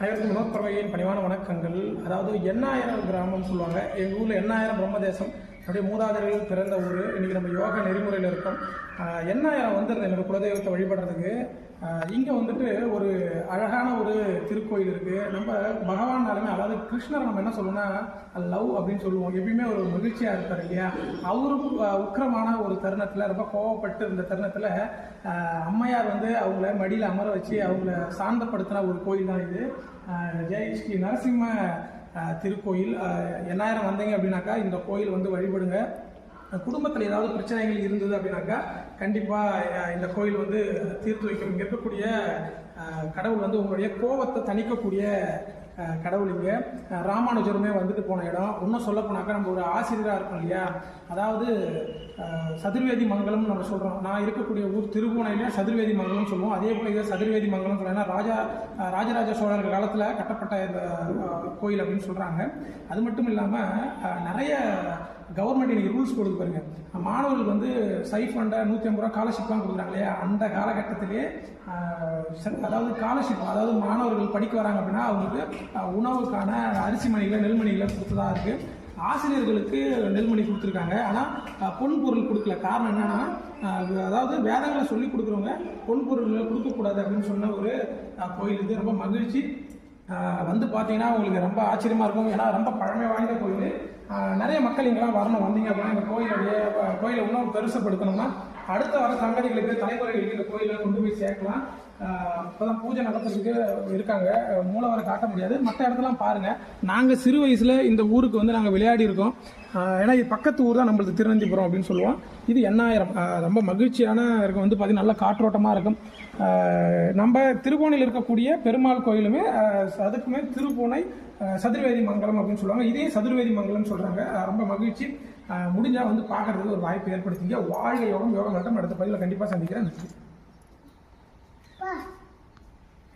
அனைவருக்கும் வினோத் பறவையின் பணிவான வணக்கங்கள். அதாவது எண்ணாயிரம் கிராமம் சொல்லுவாங்க. எங்கள் ஊரில் எண்ணாயிரம் பிரம்மதேசம் அப்படியே மூதாதையர்கள் பிறந்த ஊர். இன்றைக்கி நம்ம யோகா நெறிமுறையில் இருக்கோம். எண்ணாயிரம் வந்துடுது என்னோடய குலதெய்வத்தை வழிபடுறதுக்கு. இங்கே வந்துட்டு ஒரு அழகான ஒரு திருக்கோயில் இருக்குது. நம்ம பகவானாலுமே, அதாவது கிருஷ்ணர் நம்ம என்ன சொல்லுவோம்னா லவ் அப்படின்னு சொல்லுவோம். எப்பயுமே ஒரு மகிழ்ச்சியாக இருப்பார் இல்லையா? அவரும் உக்கிரமான ஒரு தருணத்தில், ரொம்ப கோவப்பட்டு இருந்த தருணத்தில் அம்மையார் வந்து அவங்கள மடியில் அமர வச்சு அவங்கள சாந்தப்படுத்தின ஒரு கோயில் தான் இது. ஜெய் ஸ்ரீ நரசிம்ம திருக்கோயில். எண்ணாயிரம் வந்தீங்க அப்படின்னாக்கா இந்த கோயில் வந்து வழிபடுங்க. குடும்பத்தில் ஏதாவது பிரச்சனைகள் இருந்தது அப்படின்னாக்கா கண்டிப்பாக இந்த கோயில் வந்து தீர்த்து வைக்கும். இங்கே இருக்கக்கூடிய கடவுள் வந்து உங்களுடைய கோபத்தை தணிக்கக்கூடிய கடவுள். இங்கே ராமானுஜருமே வந்துட்டு போன இடம். இன்னும் சொல்ல போனாக்கா நம்ம ஒரு ஆசிரியராக இருக்கோம் இல்லையா? அதாவது சதுர்வேதி மங்கலம் நம்ம சொல்கிறோம். நான் இருக்கக்கூடிய ஊர் திருபுவனையிலே சதுர்வேதி மங்கலம் சொல்லுவோம். அதே போல் இதை சதுர்வேதி மங்கலம் சொல்லுவோம். ராஜராஜ சோழர்கள் காலத்தில் கட்டப்பட்ட இந்த கோயில் அப்படின்னு சொல்கிறாங்க. அது மட்டும் இல்லாமல் நிறைய கவர்மெண்ட் இன்றைக்கி ரூல்ஸ் கொடுத்து பாருங்க. மாணவர்களுக்கு வந்து சைஃபண்டை 150 ரூபா ஸ்காலர்ஷிப்லாம் கொடுக்குறாங்க இல்லையா? அந்த காலகட்டத்திலே அதாவது ஸ்காலர்ஷிப், அதாவது மாணவர்கள் படிக்க வராங்க அப்படின்னா அவங்களுக்கு உணவுக்கான அரிசி மணிகளை நெல்மணிகளை கொடுத்ததாக இருக்குது. ஆசிரியர்களுக்கு நெல்மணி கொடுத்துருக்காங்க. ஆனால் பொன் பொருள் கொடுக்கல. காரணம் என்னென்னா, அதாவது வேதங்களை சொல்லி கொடுக்குறவங்க பொன் பொருள்களை கொடுக்கக்கூடாது அப்படின்னு சொன்ன ஒரு கோயில் இது. ரொம்ப மகிழ்ச்சி. வந்து பார்த்தீங்கன்னா உங்களுக்கு ரொம்ப ஆச்சரியமாக இருக்கும். ஏன்னா ரொம்ப பழமை வாய்ந்த கோயில். நிறைய மக்கள் இங்கெல்லாம் வரணும். வந்தீங்க அப்படின்னா இந்த கோயிலை இன்னும் பெருசுப்படுத்தணும்னா அடுத்த வர சங்கதிகளுக்கு, தலைமுறைகளுக்கு இந்த கோயிலை கொண்டு போய் சேர்க்கலாம். இப்போதான் பூஜை நடத்துறதுக்கு இருக்காங்க. மூலவரை காட்ட முடியாது. மற்ற இடத்துலாம் பாருங்கள். நாங்கள் சிறு வயசில் இந்த ஊருக்கு வந்து நாங்கள் விளையாடி இருக்கோம். ஏன்னா இது பக்கத்து ஊர் தான் நம்மளுக்கு திருநந்திபுரம் அப்படின்னு சொல்லுவோம். இது எண்ணாயிரம். ரொம்ப மகிழ்ச்சியான இருக்கும். வந்து பார்த்திங்கன்னா நல்லா காற்றோட்டமாக இருக்கும். நம்ம திருப்பூணில் இருக்கக்கூடிய பெருமாள் கோயிலுமே அதுக்குமே திருப்பூனை சதுர்வேதி மங்கலம் அப்படின்னு சொல்லுவாங்க. இதே சதுர்வேதி மங்கலம் சொல்கிறாங்க. ரொம்ப மகிழ்ச்சி. முடிஞ்சால் வந்து பார்க்குறதுக்கு ஒரு வாய்ப்பு ஏற்படுத்திங்க. வாழ்க யோகம். யோகம் நட்டம் அடுத்த பதிவில் கண்டிப்பாக சந்திக்கிறேன். நன்றி.